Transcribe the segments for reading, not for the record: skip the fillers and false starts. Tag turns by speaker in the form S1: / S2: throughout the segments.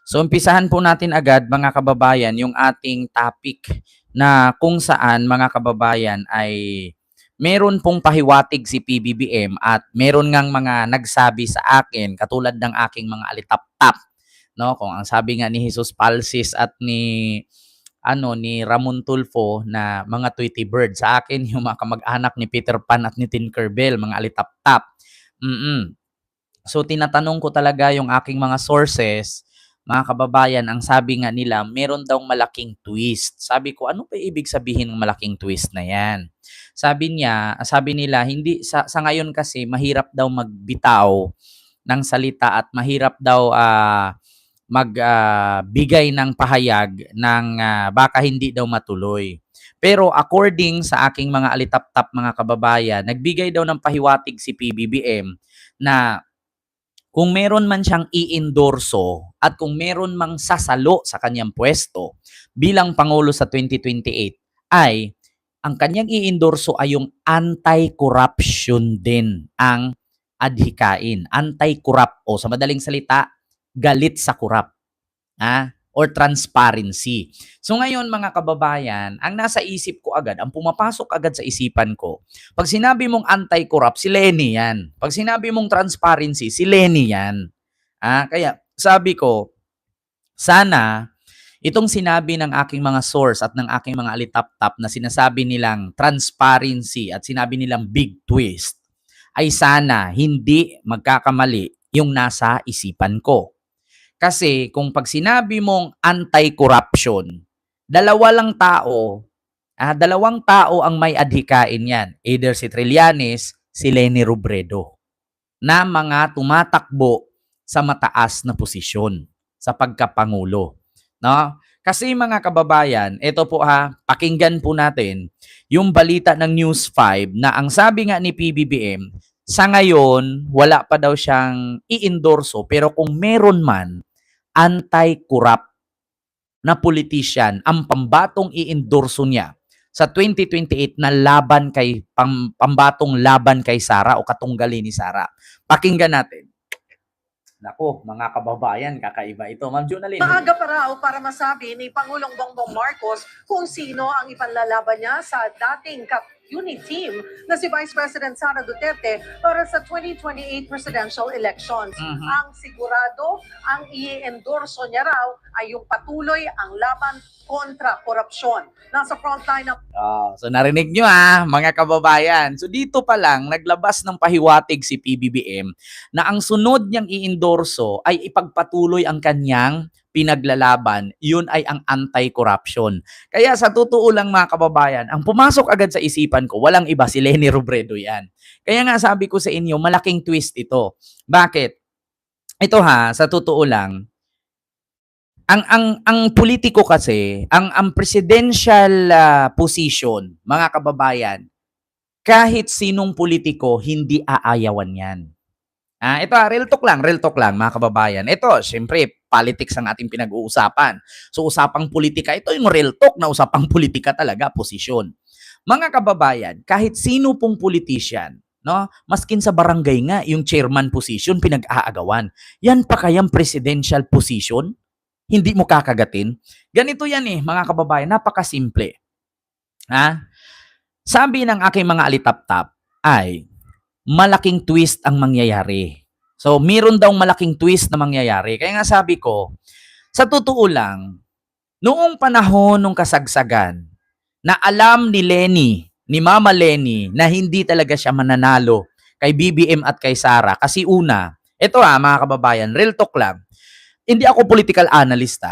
S1: So umpisahan po natin agad mga kababayan yung ating topic na kung saan mga kababayan ay meron pong pahiwatig si PBBM at meron ngang mga nagsabi sa akin katulad ng aking mga alitaptap, no? Kung ang sabi nga ni Jesus Palsis at ni Ramon Tulfo na mga Tweety Bird, sa akin yung mga kamag-anak ni Peter Pan at ni Tinkerbell, mga alitaptap. So tinatanong ko talaga yung aking mga sources, mga kababayan, ang sabi nga nila, meron daw malaking twist. Sabi ko, ano ba ibig sabihin ng malaking twist na yan? Sabi nila, hindi sa ngayon kasi mahirap daw magbitaw ng salita at mahirap daw magbigay ng pahayag ng baka hindi daw matuloy. Pero according sa aking mga alitaptap mga kababayan, nagbigay daw ng pahiwatig si PBBM na kung meron man siyang i-endorso at kung meron mang sasalo sa kanyang pwesto bilang Pangulo sa 2028 ay ang kanyang i-endorso ay yung anti-corruption din ang adhikain. Anti-corrupt o sa madaling salita, galit sa corrupt. Or transparency. So ngayon mga kababayan, ang nasa isip ko agad, ang pumapasok agad sa isipan ko, pag sinabi mong anti-corrupt, si Leni yan. Pag sinabi mong transparency, si Leni yan. Kaya sabi ko, sana itong sinabi ng aking mga source at ng aking mga alitaptap na sinasabi nilang transparency at sinabi nilang big twist, ay sana hindi magkakamali yung nasa isipan ko. Kasi kung pag sinabi mong anti-corruption, dalawang tao ang may adhikain yan. Either si Trillanes, si Leni Robredo, na mga tumatakbo sa mataas na posisyon sa pagkapangulo. No? Kasi mga kababayan, ito po pakinggan po natin yung balita ng News 5 na ang sabi nga ni PBBM, sa ngayon, wala pa daw siyang i-endorso pero kung meron man, anti-corrupt na politician ang pambatong i-endorso niya sa 2028 na pambatong laban kay Sara o katunggali ni Sara. Pakinggan natin. Nako, mga kababayan, kakaiba ito. Ma'am Junalyn.
S2: Maaga pa raw para masabi ni Pangulong Bongbong Marcos kung sino ang ipanlalaban niya sa dating unit team na si Vice President Sara Duterte para sa 2028 presidential elections. Ang sigurado, ang i-endorso niya raw ay yung patuloy ang laban kontra korupsyon. Nasa frontline ng...
S1: So narinig nyo mga kababayan. So dito pa lang, naglabas ng pahiwatig si PBBM na ang sunod niyang i-endorso ay ipagpatuloy ang kanyang pinaglalaban, yun ay ang anti-corruption. Kaya sa totoo lang mga kababayan, ang pumasok agad sa isipan ko, walang iba, si Leni Robredo yan. Kaya nga sabi ko sa inyo, malaking twist ito. Bakit? Ito sa totoo lang, ang politiko kasi, ang presidential position, mga kababayan, kahit sinong politiko, hindi aayawan yan. Ito real talk lang mga kababayan. Ito, syempre, politics ang ating pinag-uusapan. So, usapang politika, ito yung real talk na usapang politika talaga, posisyon. Mga kababayan, kahit sino pong politician, no, maskin sa barangay nga, yung chairman position, pinag-aagawan. Yan pa kayang presidential position? Hindi mo kakagatin? Ganito yan mga kababayan, napakasimple. Sabi ng aking mga alitaptap ay, malaking twist ang mangyayari. So, meron daw malaking twist na mangyayari. Kaya nga sabi ko, sa totoo lang, noong panahon ng kasagsagan, na alam ni Leni, ni Mama Leni, na hindi talaga siya mananalo kay BBM at kay Sara. Kasi una, ito mga kababayan, real talk lang. Hindi ako political analyst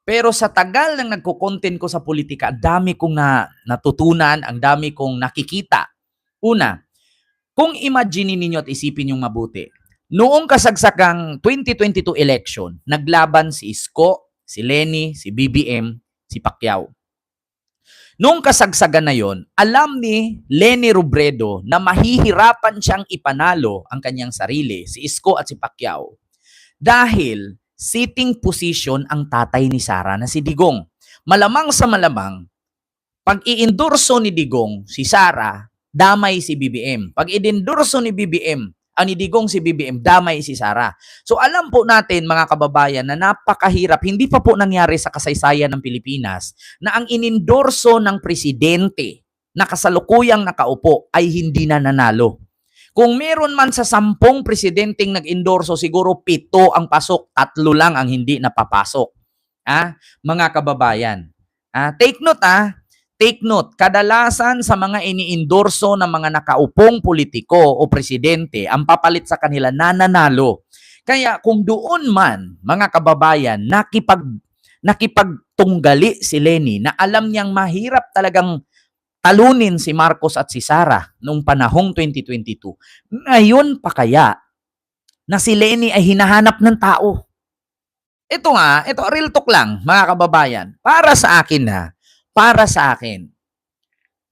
S1: pero sa tagal ng nagko-content ko sa politika, ang dami kong natutunan, ang dami kong nakikita. Una, kung imagine ninyo at isipin yung mabuti, noong kasagsakang 2022 election, naglaban si Isko, si Leni, si BBM, si Pacquiao. Noong kasagsagan na yon, alam ni Leni Robredo na mahihirapan siyang ipanalo ang kanyang sarili, si Isko at si Pacquiao. Dahil sitting position ang tatay ni Sara na si Digong. Malamang sa malamang, pag i-endorso ni Digong si Sara, damay si BBM. Pag i-endorso ni BBM ni Digong si BBM, damay si Sara. So alam po natin mga kababayan na napakahirap, hindi pa po nangyari sa kasaysayan ng Pilipinas na ang inendorso ng presidente na kasalukuyang nakaupo ay hindi na nanalo. Kung meron man sa 10 presidenteng nag-endorso, siguro 7 ang pasok, 3 lang ang hindi napapasok. Mga kababayan. Take note Take note, kadalasan sa mga ini-endorso ng mga nakaupong politiko o presidente, ang papalit sa kanila nananalo. Kaya kung doon man, mga kababayan, nakipagtunggali si Leni na alam niyang mahirap talagang talunin si Marcos at si Sara noong panahong 2022, ngayon pa kaya na si Leni ay hinahanap ng tao? Ito real talk lang, mga kababayan. Para sa akin,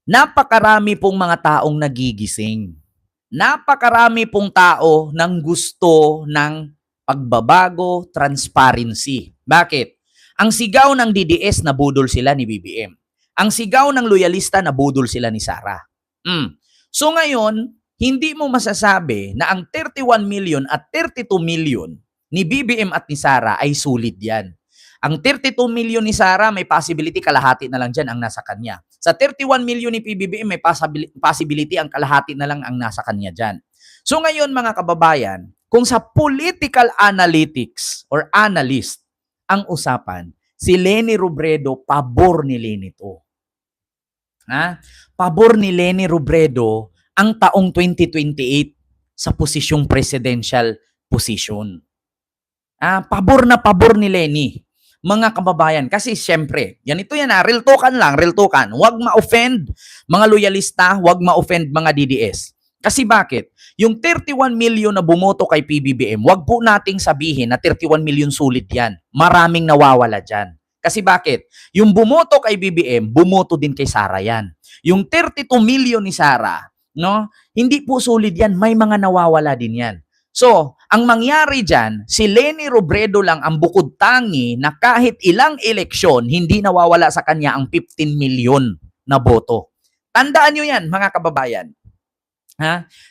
S1: napakarami pong mga taong nagigising. Napakarami pong tao nang gusto ng pagbabago, transparency. Bakit? Ang sigaw ng DDS na budol sila ni BBM. Ang sigaw ng loyalista na budol sila ni Sara. So ngayon, hindi mo masasabi na ang 31 million at 32 million ni BBM at ni Sara ay sulit yan. Ang 32 million ni Sara, may possibility kalahati na lang dyan ang nasa kanya. Sa 31 million ni PBBM, may possibility ang kalahati na lang ang nasa kanya dyan. So ngayon mga kababayan, kung sa political analytics or analyst ang usapan, si Leni Robredo, pabor ni Leni to. Pabor ni Leni Robredo ang taong 2028 sa posisyong presidential position. Pabor na pabor ni Leni. Mga kababayan, kasi syempre, real talkan lang, real talkan. Huwag ma-offend mga loyalista, huwag ma-offend mga DDS. Kasi bakit? Yung 31 million na bumoto kay PBBM, huwag po nating sabihin na 31 million sulit yan. Maraming nawawala dyan. Kasi bakit? Yung bumoto kay BBM, bumoto din kay Sara yan. Yung 32 million ni Sara, hindi po sulit yan, may mga nawawala din yan. So, ang mangyari dyan, si Leni Robredo lang ang bukod tangi na kahit ilang eleksyon, hindi nawawala sa kanya ang 15 million na boto. Tandaan nyo yan, mga kababayan.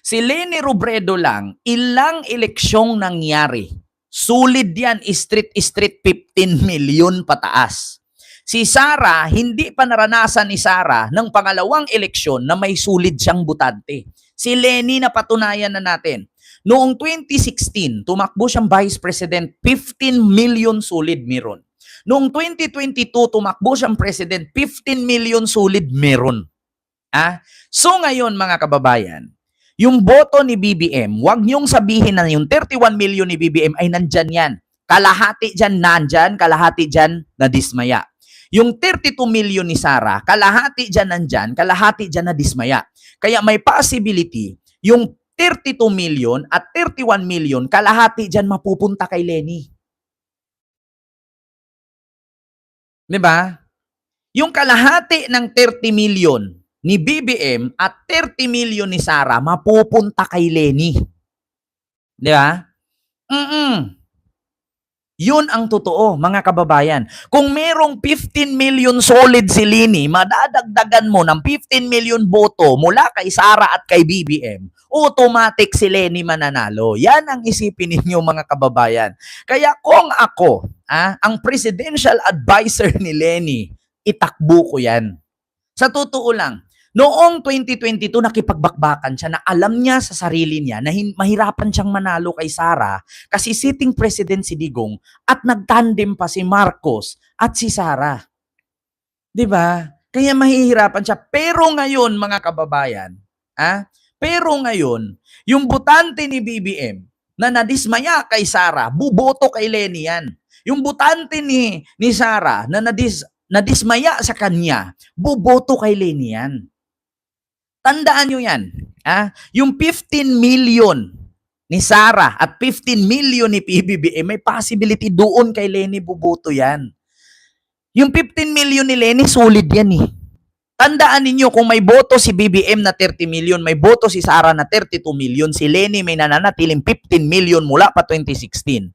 S1: Si Leni Robredo lang, ilang eleksyong nangyari. Sulit yan, street 15 million pataas. Si Sara, hindi pa naranasan ni Sara ng pangalawang eleksyon na may sulit siyang butante. Si Leni na patunayan na natin. Noong 2016, tumakbo siyang Vice President, 15 million solid meron. Noong 2022, tumakbo siyang President, 15 million solid meron. So ngayon mga kababayan, yung boto ni BBM, wag niyong sabihin na yung 31 million ni BBM ay nandyan yan. Kalahati dyan nandyan, kalahati dyan nadismaya. Yung 32 million ni Sara, kalahati dyan nandyan, kalahati dyan nadismaya. Kaya may possibility, yung 32 million at 31 million, kalahati dyan mapupunta kay Leni. Diba? Yung kalahati ng 30 million ni BBM at 30 million ni Sara, mapupunta kay Leni. Diba? Yun ang totoo, mga kababayan. Kung merong 15 million solid si Leni, madadagdagan mo ng 15 million boto mula kay Sara at kay BBM, automatic si Leni mananalo. Yan ang isipin ninyo, mga kababayan. Kaya kung ako, ang presidential advisor ni Leni, itakbo ko yan. Sa totoo lang, noong 2022, nakipagbakbakan siya na alam niya sa sarili niya na mahirapan siyang manalo kay Sara kasi sitting president si Digong at nagtandem pa si Marcos at si Sara. Diba? Kaya mahihirapan siya. Pero ngayon, mga kababayan, yung butante ni BBM na nadismaya kay Sara, buboto kay Leni yan. Yung butante ni Sara na nadismaya sa kanya, buboto kay Leni yan. Tandaan nyo yan. Yung 15 million ni Sara at 15 million ni PBBM, may possibility doon kay Leni buboto yan. Yung 15 million ni Leni, solid yan eh. Tandaan ninyo, kung may boto si BBM na 30 million, may boto si Sara na 32 million, si Leni may nananatiling 15 million mula pa 2016.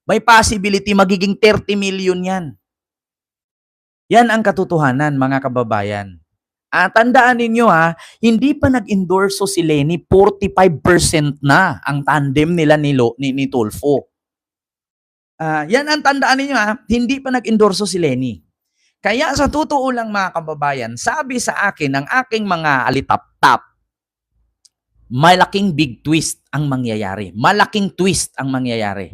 S1: May possibility magiging 30 million yan. Yan ang katotohanan, mga kababayan. Tandaan ninyo hindi pa nag-endorso si Leni, 45% na ang tandem nila ni Tulfo. Yan ang tandaan ninyo hindi pa nag-endorso si Leni. Kaya sa totoo lang mga kababayan, sabi sa akin ng aking mga alitap-tap, malaking big twist ang mangyayari. Malaking twist ang mangyayari.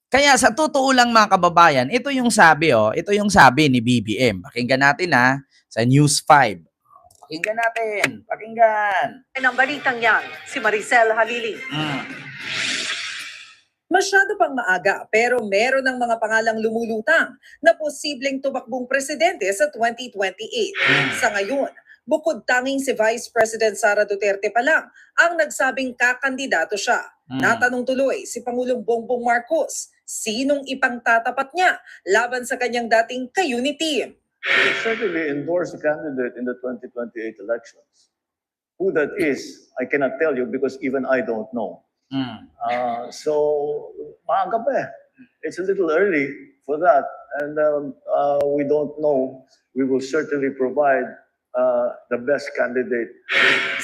S1: Kaya sa totoo lang mga kababayan, ito yung sabi ni BBM. Pakinggan natin sa News 5. Pakinggan natin. Pakinggan.
S2: Ng balitang yan, si Maricel Halili. Masyado pang maaga pero meron ng mga pangalang lumulutang na posibleng tumakbong presidente sa 2028. Sa ngayon, bukod tanging si Vice President Sara Duterte pa lang ang nagsabing kakandidato siya. Natanong tuloy si Pangulong Bongbong Marcos, sinong ipangtatapat niya laban sa kanyang dating ka-unity team.
S3: Will certainly endorse a candidate in the 2028 elections. Who that is, I cannot tell you because even I don't know. So, maaga pa eh. It's a little early for that. And we don't know. We will certainly provide the best candidate.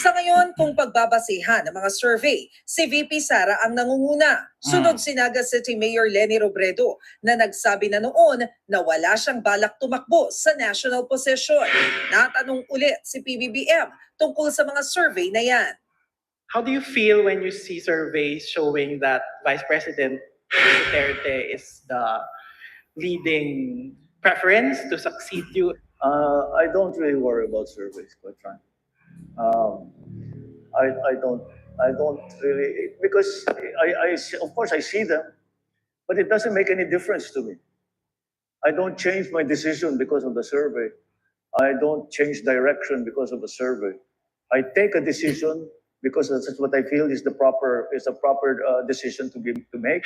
S2: Sa ngayon, kung pagbabasihan ng mga survey, si VP Sara ang nangunguna. Sunod si Naga City Mayor Leni Robredo na nagsabi na noon na wala siyang balak tumakbo sa national position. Natanong ulit si PBBM tungkol sa mga survey na yan.
S4: How do you feel when you see surveys showing that Vice President Duterte is the leading preference to succeed you?
S3: I don't really worry about surveys, quite frankly. I don't really, because of course I see them, but it doesn't make any difference to me. I don't change my decision because of the survey. I don't change direction because of the survey. I take a decision because that's what I feel is a proper decision to make.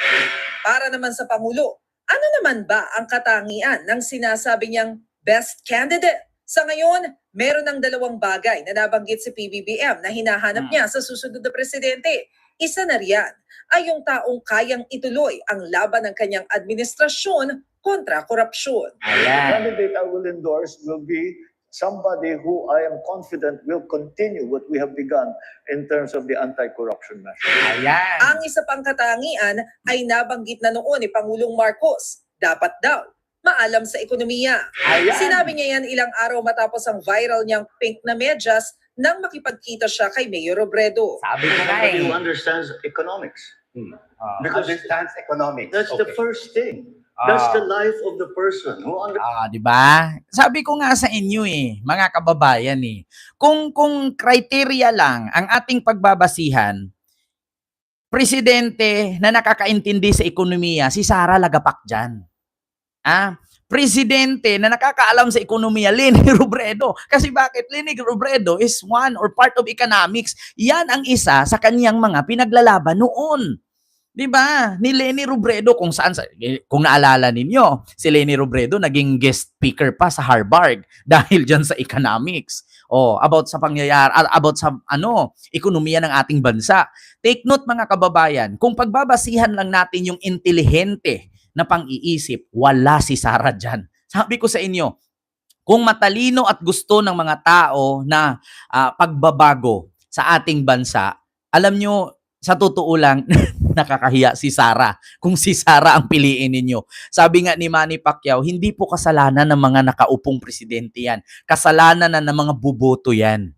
S2: Para naman sa Pangulo, ano naman ba ang katangian ng sinasabi niyang best candidate? Sa ngayon, meron ng dalawang bagay na nabanggit si PBBM na hinahanap niya sa susunod na presidente. Isa na riyan ay yung taong kayang ituloy ang laban ng kanyang administrasyon kontra korupsyon.
S3: The candidate I will endorse will be somebody who I am confident will continue what we have begun in terms of the anti-corruption measures.
S2: Ang isa pang katangian ay nabanggit na noon ni Pangulong Marcos. Dapat daw maalam sa ekonomiya. Sinabi niya yan ilang araw matapos ang viral niyang pink na medyas nang makipagkita siya kay Mayor Robredo.
S1: Sabi ko
S3: Somebody who understands economics. Because
S5: Understands economics.
S3: that's the first thing. That's the life of the person who understands.
S1: Di ba? Sabi ko nga sa inyo mga kababayan kung criteria lang ang ating pagbabasihan, presidente na nakakaintindi sa ekonomiya, si Sara Lagapak dyan. Presidente na nakakaalam sa ekonomiya, Leni Robredo. Kasi bakit? Leni Robredo is one or part of economics. Yan ang isa sa kanyang mga pinaglalaban noon. 'Di ba? Ni Leni Robredo kung naalala ninyo, si Leni Robredo naging guest speaker pa sa Harvard dahil diyan sa economics. About sa pangyayari, about sa ekonomiya ng ating bansa. Take note mga kababayan, kung pagbabasihan lang natin yung intelihente na pang-iisip, wala si Sara diyan. Sabi ko sa inyo, kung matalino at gusto ng mga tao na pagbabago sa ating bansa, alam nyo, sa totoo lang, nakakahiya si Sara. Kung si Sara ang piliin ninyo. Sabi nga ni Manny Pacquiao, hindi po kasalanan ng mga nakaupong presidente yan. Kasalanan na ng mga buboto yan.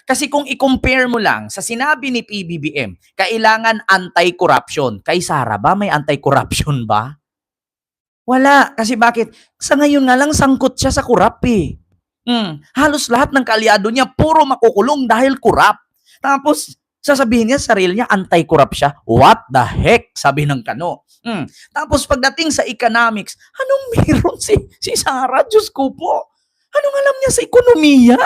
S1: Kasi kung i-compare mo lang sa sinabi ni PBBM, kailangan anti-corruption. Kay Sara ba may anti-corruption ba? Wala. Kasi bakit? Sa ngayon nga lang sangkot siya sa kurap Halos lahat ng kaalyado niya puro makukulong dahil kurap. Tapos sasabihin niya sarili niya anti-corrupt siya. What the heck? Sabi ng Kano. Tapos pagdating sa economics, anong meron si Sara? Diyos ko po. Anong alam niya sa ekonomiya?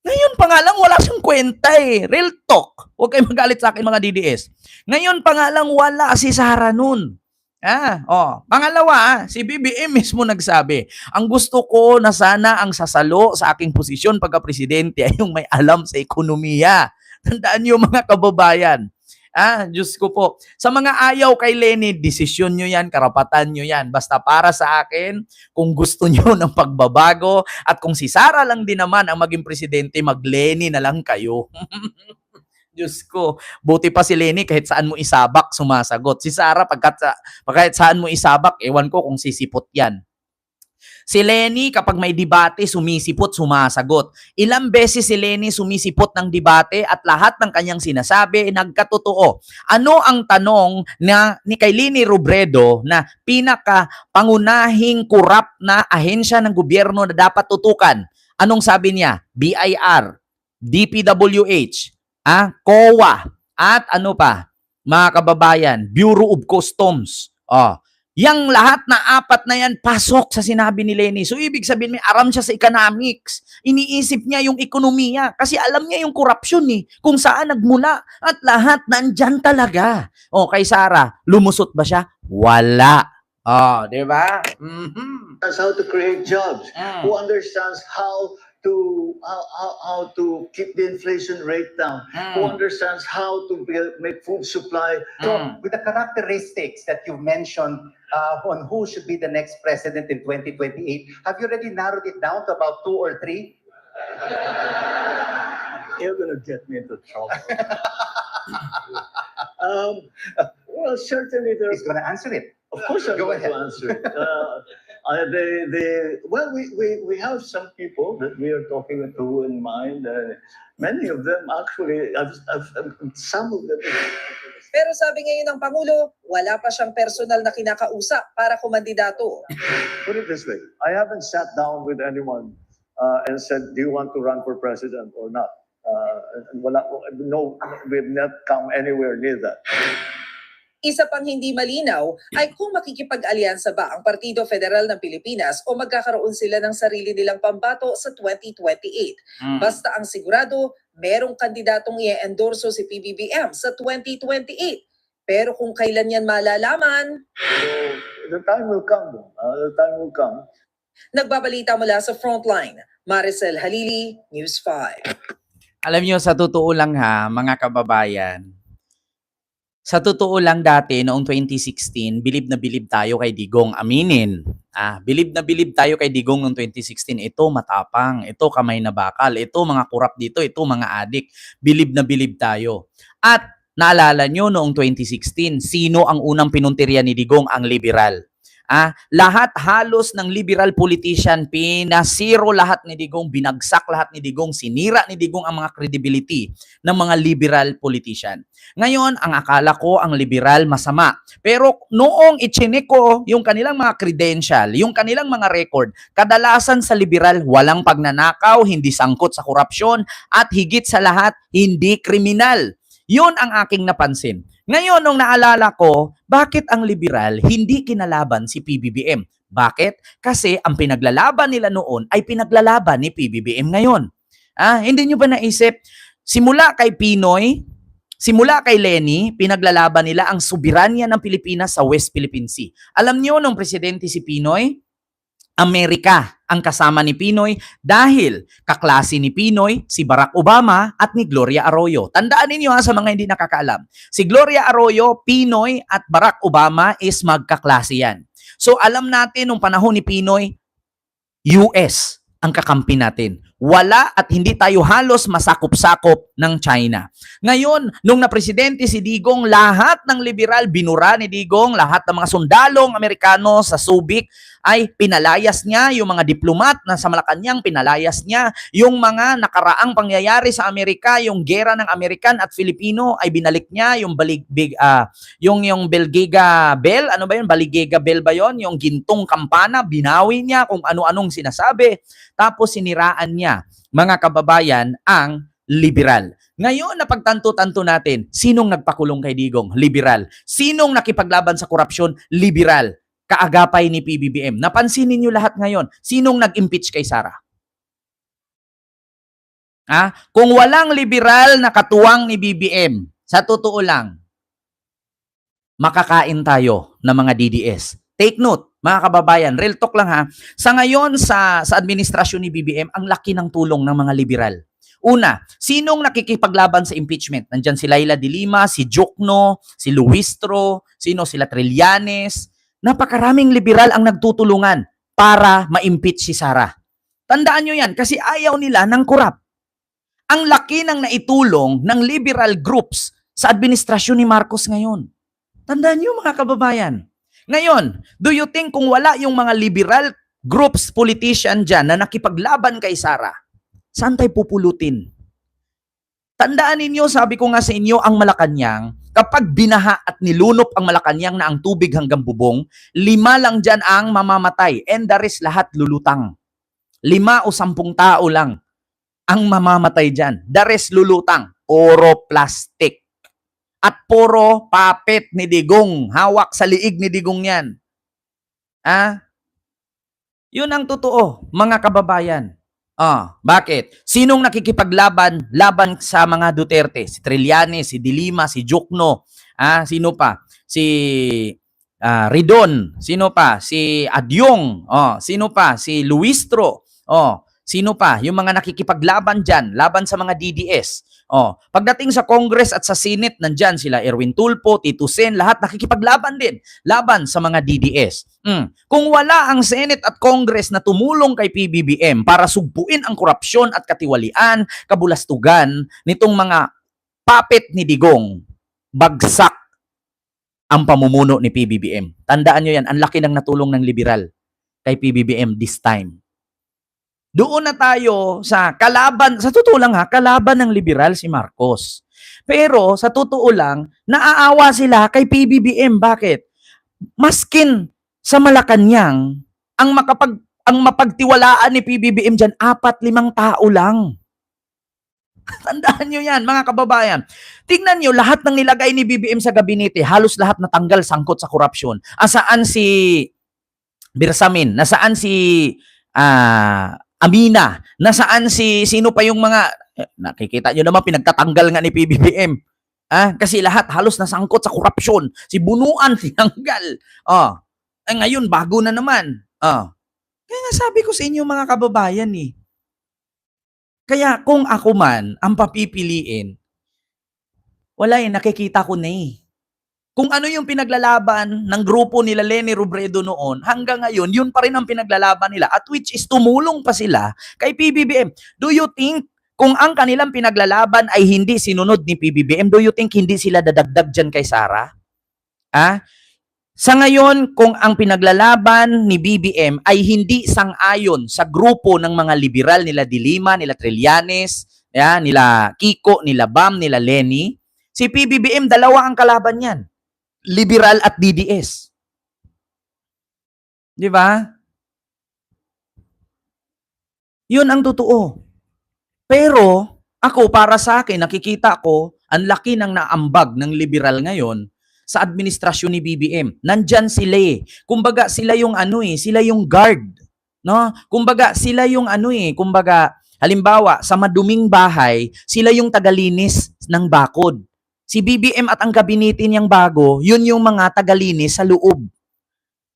S1: Ngayon pa nga lang, wala siyang kwenta Real talk. Huwag kayo magalit sa akin mga DDS. Ngayon pa nga lang, wala si Sara nun. Pangalawa, si BBM mismo nagsabi, ang gusto ko na sana ang sasalo sa aking posisyon pagka-presidente ay yung may alam sa ekonomiya. Tandaan niyo mga kababayan, Diyos ko po. Sa mga ayaw kay Lenny, desisyon nyo yan, karapatan nyo yan. Basta para sa akin, kung gusto nyo ng pagbabago, at kung si Sara lang din naman ang maging presidente, mag-Lenny na lang kayo. Diyos ko. Buti pa si Lenny, kahit saan mo isabak, sumasagot. Si Sara, kahit saan mo isabak, ewan ko kung sisipot yan. Si Lenny, kapag may debate, sumisipot, sumasagot. Ilang beses si Lenny sumisipot ng debate at lahat ng kanyang sinasabi nagkatotoo. Ano ang tanong ni kay Lenny Robredo na pinaka-pangunahing korap na ahensya ng gobyerno na dapat tutukan? Anong sabi niya? BIR, DPWH, COA, at ano pa? Mga kababayan, Bureau of Customs. Yang lahat na apat na yan, pasok sa sinabi ni Lenny. So, ibig sabihin, may aram siya sa economics. Iniisip niya yung ekonomiya. Kasi alam niya yung corruption kung saan nagmula. At lahat nandyan talaga. Kay Sara, lumusot ba siya? Wala. Di ba?
S3: That's how to create jobs. Who understands how to keep the inflation rate down? Who understands how to make food supply?
S5: So, with the characteristics that you've mentioned on who should be the next president in 2028, have you already narrowed it down to about 2 or 3?
S3: You're gonna get me into trouble. Well, certainly
S5: He's going to answer it.
S3: Of course, I'm
S5: Go
S3: going to
S5: ahead.
S3: answer it. We have some people that we are talking to in mind. Many of them actually, some of them.
S6: Pero sabi ngayon ng Pangulo, wala pa siyang personal na kinakausap para kumandidato.
S3: Put it this way: I haven't sat down with anyone and said, "Do you want to run for president or not?" No, we've not come anywhere near that.
S6: Isa pang hindi malinaw ay kung makikipag-alyansa ba ang Partido Federal ng Pilipinas o magkakaroon sila ng sarili nilang pambato sa 2028. Basta ang sigurado, merong kandidatong i-endorso si PBBM sa 2028. Pero kung kailan yan malalaman,
S3: So the time will come. The time will come.
S6: nagbabalita mula sa Frontline, Maricel Halili, News 5.
S1: Alam niyo, sa totoo lang mga kababayan, sa totoo lang dati, noong 2016, bilib na bilib tayo kay Digong. Aminin. Bilib na bilib tayo kay Digong noong 2016. Ito matapang. Ito kamay na bakal. Ito mga kurap dito. Ito mga adik. Bilib na bilib tayo. At naalala nyo noong 2016, sino ang unang pinuntirya ni Digong? Ang liberal. Lahat halos ng liberal politician, pinasiro lahat ni Digong, binagsak lahat ni Digong, sinira ni Digong ang mga credibility ng mga liberal politician. Ngayon, ang akala ko ang liberal masama. Pero noong ichinik ko yung kanilang mga credential, yung kanilang mga record, kadalasan sa liberal, walang pagnanakaw, hindi sangkot sa korupsyon, at higit sa lahat, hindi kriminal. Yun ang aking napansin. Ngayon, nung naalala ko, bakit ang liberal hindi kinalaban si PBBM? Bakit? Kasi ang pinaglalaban nila noon ay pinaglalaban ni PBBM ngayon. Hindi nyo ba naisip? Simula kay Pinoy, simula kay Lenny, pinaglalaban nila ang soberanya ng Pilipinas sa West Philippine Sea. Alam nyo, nung presidente si Pinoy, Amerika ang kasama ni Pinoy dahil kaklase ni Pinoy si Barack Obama at ni Gloria Arroyo. Tandaan ninyo sa mga hindi nakakaalam. Si Gloria Arroyo, Pinoy at Barack Obama is magkaklase yan. So alam natin nung panahon ni Pinoy, US ang kakampi natin. Wala at hindi tayo halos masakop-sakop ng China. Ngayon, nung napresidente si Digong, lahat ng liberal binura ni Digong, lahat ng mga sundalong Amerikano sa Subic ay pinalayas niya, yung mga diplomat na sa Malacanang pinalayas niya, yung mga nakaraang pangyayari sa Amerika, yung gera ng Amerikan at Filipino ay binalik niya, yung yung Belgiga Bell, ano ba yun? Baligega Bell ba yun? Yung gintong kampana, binawi niya kung ano-anong sinasabi. Tapos siniraan niya, mga kababayan, ang liberal. Ngayon, napagtanto-tanto natin, sinong nagpakulong kay Digong? Liberal. Sinong nakipaglaban sa korupsyon? Liberal. Kaagapay ni PBBM. Napansinin niyo lahat ngayon, sinong nag-impeach kay Sara? Kung walang liberal na katuwang ni BBM, sa totoo lang, makakain tayo ng mga DDS. Take note, mga kababayan, real talk lang Sa ngayon, sa administrasyon ni BBM, ang laki ng tulong ng mga liberal. Una, sinong nakikipaglaban sa impeachment? Nandyan si Laila de Lima, si Jokno, si Luistro, sino sila Trillanes. Napakaraming liberal ang nagtutulungan para ma-impeach si Sara. Tandaan nyo yan kasi ayaw nila ng korap. Ang laki ng naitulong ng liberal groups sa administrasyon ni Marcos ngayon. Tandaan nyo mga kababayan. Ngayon, do you think kung wala yung mga liberal groups, politician dyan na nakipaglaban kay Sara, saan tayo pupulutin? Tandaan ninyo, sabi ko nga sa inyo, ang Malacanang, kapag binaha at nilunop ang Malacanang na ang tubig hanggang bubong, 5 lang dyan ang mamamatay and the rest lahat lulutang. 5 o 10 tao lang ang mamamatay dyan. The rest lulutang. Puro plastic. At puro papet ni Digong. Hawak sa liig ni Digong yan. Yun ang totoo, mga kababayan. Bakit? Sinong nakikipaglaban sa mga Duterte? Si Trillanes, si De Lima, si Jokno. Sino pa? Si Ridon. Sino pa? Si Adyong. Sino pa? Si Luistro. Sino pa? Yung mga nakikipaglaban dyan, laban sa mga DDS. Pagdating sa Congress at sa Senate, nandyan sila Erwin Tulfo, Tito Sen, lahat nakikipaglaban din. Laban sa mga DDS. Kung wala ang Senate at Congress na tumulong kay PBBM para sugpuin ang korupsyon at katiwalian, kabulastugan nitong mga puppet ni Digong, bagsak ang pamumuno ni PBBM. Tandaan nyo yan, ang laki ng natulong ng liberal kay PBBM this time. Doon na tayo sa kalaban, sa totoo lang kalaban ng liberal si Marcos. Pero sa totoo lang, naaawa sila kay PBBM. Bakit? Maskin sa Malacanang, ang mapagtiwalaan ni PBBM dyan, 4-5 tao lang. Tandaan nyo yan, mga kababayan. Tingnan nyo, lahat ng nilagay ni BBM sa gabinete, halos lahat natanggal sangkot sa korupsyon. Asaan si Bersamin? Nasaan si Amina, nasaan sino pa yung mga, nakikita nyo naman, pinagtatanggal nga ni PBBM. Kasi lahat halos nasangkot sa korupsyon. Si Bunuan, tinanggal. Ngayon, bago na naman. Kaya nga sabi ko sa inyo mga kababayan Kaya kung ako man, ang papipiliin, wala nakikita ko na Kung ano yung pinaglalaban ng grupo nila Leni Robredo noon, hanggang ngayon, yun pa rin ang pinaglalaban nila. At which is tumulong pa sila kay PBBM. Do you think kung ang kanilang pinaglalaban ay hindi sinunod ni PBBM, do you think hindi sila dadagdag dyan kay Sara? Sa ngayon, kung ang pinaglalaban ni BBM ay hindi sang-ayon sa grupo ng mga liberal nila De Lima, nila Trillanes, nila Kiko, nila Bam, nila Leni, si PBBM, 2 ang kalaban yan. Liberal at DDS. Di ba? Yun ang totoo. Pero, ako para sa akin, nakikita ko, ang laki ng naambag ng liberal ngayon sa administrasyon ni BBM. Nandyan sila Kumbaga, sila yung sila yung guard. No? Kumbaga, sila yung kumbaga, halimbawa, sa maduming bahay, sila yung tagalinis ng bakod. Si BBM at ang gabinete niyang bago, yun yung mga tagalinis sa loob.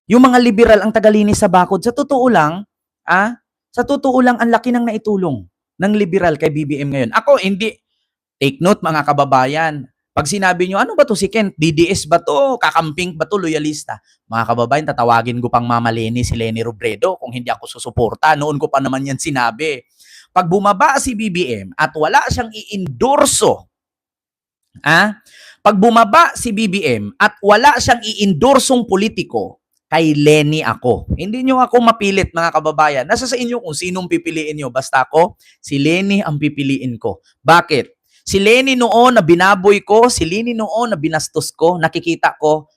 S1: Yung mga liberal ang tagalinis sa bakod. Sa totoo lang, ang laki ng naitulong ng liberal kay BBM ngayon. Ako, hindi. Take note mga kababayan. Pag sinabi nyo, ano ba to si Kent? DDS ba to? Kakamping ba to? Loyalista? Mga kababayan, tatawagin ko pang Mama Leni si Leni Robredo kung hindi ako susuporta. Noon ko pa naman yan sinabi. Pag bumaba si BBM at wala siyang i-endorso, pag bumaba si BBM at wala siyang i-endorsong politiko, kay Leni ako. Hindi nyo ako mapilit mga kababayan. Nasa sa inyo kung sinong pipiliin nyo. Basta ako, si Leni ang pipiliin ko. Bakit? Si Leni noon na binaboy ko, si Leni noon na binastos ko, nakikita ko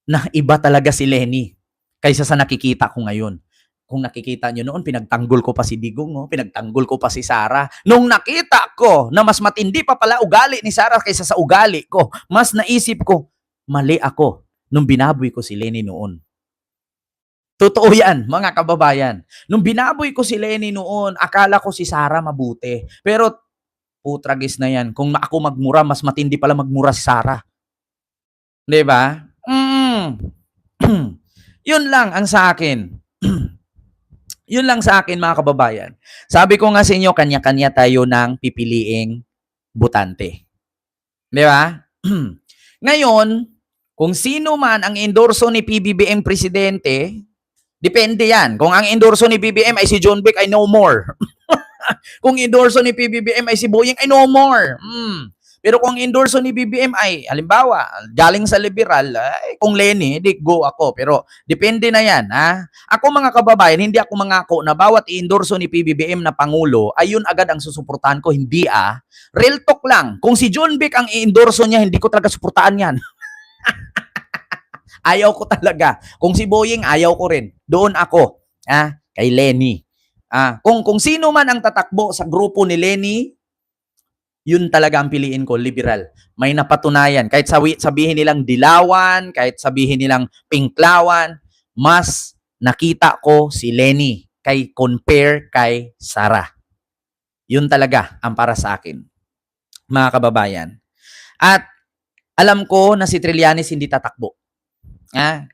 S1: na iba talaga si Leni kaysa sa nakikita ko ngayon. Kung nakikita nyo noon, pinagtanggol ko pa si Digong, pinagtanggol ko pa si Sara. Nung nakita ko na mas matindi pa pala ugali ni Sara kaysa sa ugali ko, mas naisip ko, mali ako nung binaboy ko si Leni noon. Totoo yan, mga kababayan. Nung binaboy ko si Leni noon, akala ko si Sara mabuti. Pero, putragis na yan. Kung ako magmura, mas matindi pala magmura si Sara. Diba? Yun lang ang sa akin. Yun lang sa akin, mga kababayan. Sabi ko nga sa inyo, kanya-kanya tayo ng pipiliing butante. Di ba? Ngayon, kung sino man ang endorso ni PBBM presidente, depende yan. Kung ang endorso ni PBBM ay si John Vic, ay no more. Kung endorso ni PBBM ay si Boyeng, ay no more. Pero kung endorso ni BBM ay, halimbawa, galing sa liberal, ay, kung Lenny, di go ako. Pero depende na yan. Ha? Ako mga kababayan, hindi ako mangako na bawat i-endorso ni PBBM na Pangulo, ay yun agad ang susuportahan ko. Hindi Real talk lang. Kung si John Vic ang i-endorso niya, hindi ko talaga suportahan yan. Ayaw ko talaga. Kung si Boyeng, ayaw ko rin. Doon ako. Kay Lenny. Kung sino man ang tatakbo sa grupo ni Lenny, yun talaga ang piliin ko, liberal. May napatunayan. Kahit sabihin nilang dilawan, kahit sabihin nilang pinklawan, mas nakita ko si Lenny compare kay Sara. Yun talaga ang para sa akin, mga kababayan. At alam ko na si Trillanes hindi tatakbo.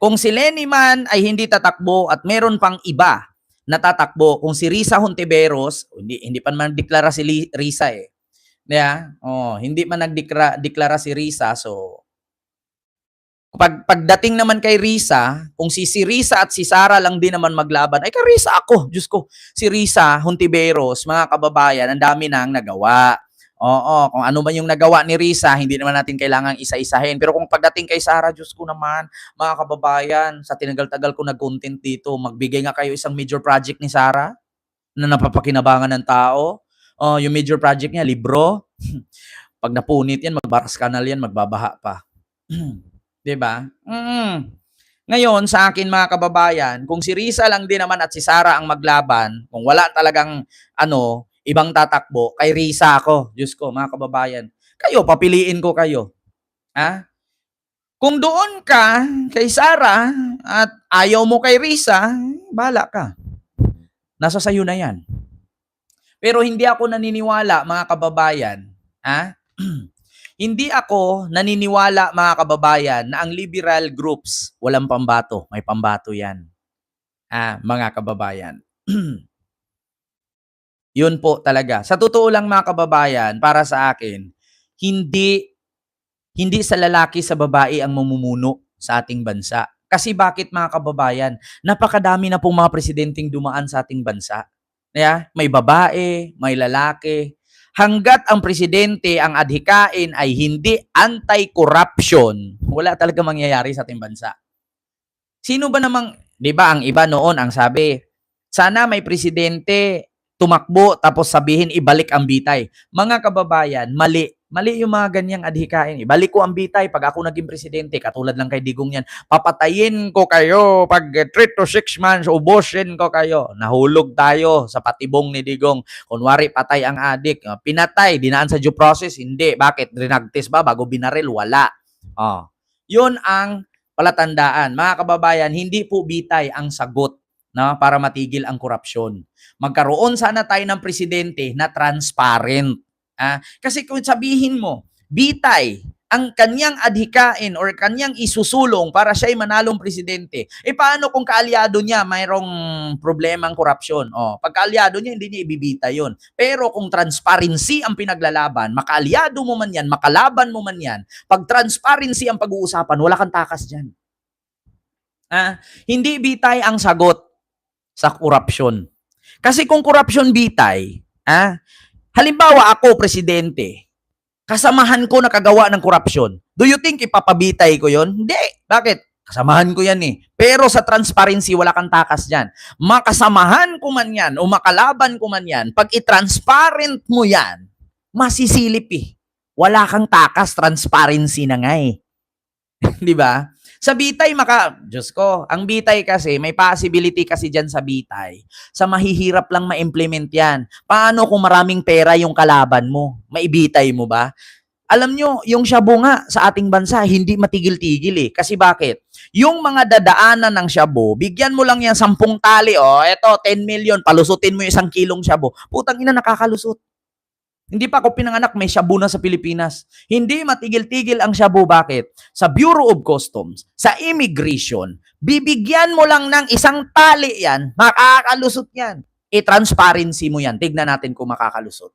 S1: Kung si Lenny man ay hindi tatakbo at meron pang iba na tatakbo, kung si Risa Hontiveros, hindi pa man deklara si Risa hindi man nagdeklara si Risa, so pagdating naman kay Risa, kung si Risa at si Sara lang din naman maglaban, ay kay Risa ako, Diyos ko, si Risa Hontiveros, mga kababayan, ang dami nang nagawa. Kung ano man yung nagawa ni Risa, hindi naman natin kailangang isa-isahin. Pero kung pagdating kay Sara, Diyos ko naman, mga kababayan, sa tinagal-tagal ko nag-content dito, magbigay nga kayo isang major project ni Sara na napapakinabangan ng tao. Yung major project niya, libro. Pag napunit yan, magbaras kanal yan, magbabaha pa. Diba? Ngayon, sa akin mga kababayan, kung si Risa lang din naman at si Sara ang maglaban, kung wala talagang ibang tatakbo, kay Risa ako. Diyos ko, mga kababayan. Kayo, papiliin ko kayo. Kung doon ka kay Sara at ayaw mo kay Risa, bahala ka. Nasa sayo na yan. Pero hindi ako naniniwala, mga kababayan, hindi ako naniniwala, mga kababayan, na ang liberal groups walang pambato. May pambato yan. Mga kababayan. Yun po talaga. Sa totoo lang, mga kababayan, para sa akin, hindi sa lalaki sa babae ang mamumuno sa ating bansa. Kasi bakit, mga kababayan? Napakadami na pong mga presidenteng dumaan sa ating bansa. May babae, may lalaki. Hanggat ang presidente ang adhikain ay hindi anti-corruption, wala talaga mangyayari sa ating bansa. Sino ba namang, di ba, ang iba noon ang sabi, sana may presidente tumakbo tapos sabihin ibalik ang bitay. Mga kababayan, mali. Mali yung mga ganyang adhikain. Ibalik ko ang bitay pag ako naging presidente. Katulad lang kay Digong yan. Papatayin ko kayo pag 3 to 6 months, ubusin ko kayo. Nahulog tayo sa patibong ni Digong. Kunwari, patay ang adik. Pinatay, dinaan sa due process. Hindi. Bakit? Rinagtis ba bago binaril? Wala. Yun ang palatandaan. Mga kababayan, hindi po bitay ang sagot para matigil ang korupsyon. Magkaroon sana tayo ng presidente na transparent. Kasi kung sabihin mo, bitay ang kanyang adhikain or kanyang isusulong para siya'y manalong presidente, paano kung kaalyado niya mayroong problemang korupsyon? Pag kaalyado niya, hindi niya ibibitay yun. Pero kung transparency ang pinaglalaban, makaalyado mo man yan, makalaban mo man yan, pag transparency ang pag-uusapan, wala kang takas dyan. Hindi bitay ang sagot sa korupsyon. Kasi kung korupsyon bitay, halimbawa ako, presidente, kasamahan ko nakagawa ng korupsyon. Do you think ipapabitay ko yon? Hindi. Bakit? Kasamahan ko yan Pero sa transparency, wala kang takas dyan. Makasamahan ko man yan o makalaban ko man yan, pag i-transparent mo yan, masisilip Wala kang takas, transparency na nga Di ba? Sa bitay, Diyos ko, ang bitay kasi, may possibility kasi dyan sa bitay. Sa mahihirap lang ma-implement yan. Paano kung maraming pera yung kalaban mo? Maibitay mo ba? Alam nyo, yung shabu nga sa ating bansa, hindi matigil-tigil Kasi bakit? Yung mga dadaanan ng shabu, bigyan mo lang yan 10 tali. Eto, 10 million, palusutin mo yung 1 kilong shabu. Putang ina, nakakalusot. Hindi pa ako pinanganak, may shabu na sa Pilipinas. Hindi matigil-tigil ang shabu. Bakit? Sa Bureau of Customs, sa immigration, bibigyan mo lang ng isang tali yan, makakalusot yan. I-transparency mo yan. Tignan natin kung makakalusot.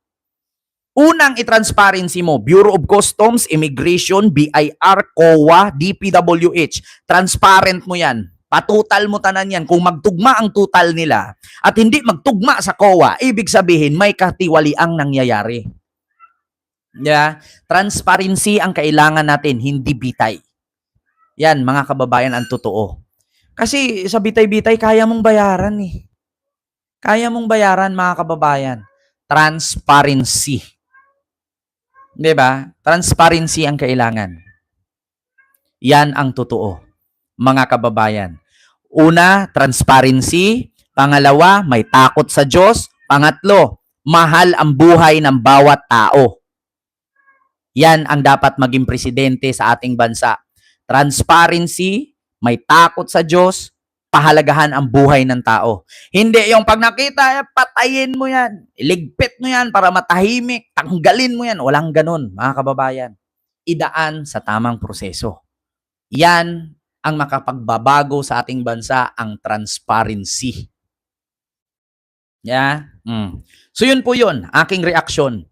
S1: Unang i-transparency mo, Bureau of Customs, Immigration, BIR, COA, DPWH. Transparent mo yan. Patutal mo tanan yan. Kung magtugma ang tutal nila at hindi magtugma sa COA, ibig sabihin may katiwaliang nangyayari. Yeah? Transparency ang kailangan natin, hindi bitay. Yan, mga kababayan, ang totoo. Kasi sa bitay-bitay, kaya mong bayaran eh. Kaya mong bayaran, mga kababayan. Transparency. Diba? Transparency ang kailangan. Yan ang totoo, mga kababayan. Una, transparency. Pangalawa, may takot sa Diyos. Pangatlo, mahal ang buhay ng bawat tao. Yan ang dapat maging presidente sa ating bansa. Transparency, may takot sa Diyos, pahalagahan ang buhay ng tao. Hindi yung pag nakita, patayin mo yan, iligpit mo yan para matahimik, tanggalin mo yan. Walang ganun, mga kababayan. Idaan sa tamang proseso. Yan ang makapagbabago sa ating bansa, ang transparency. Yeah? So yun po yun, aking reaksyon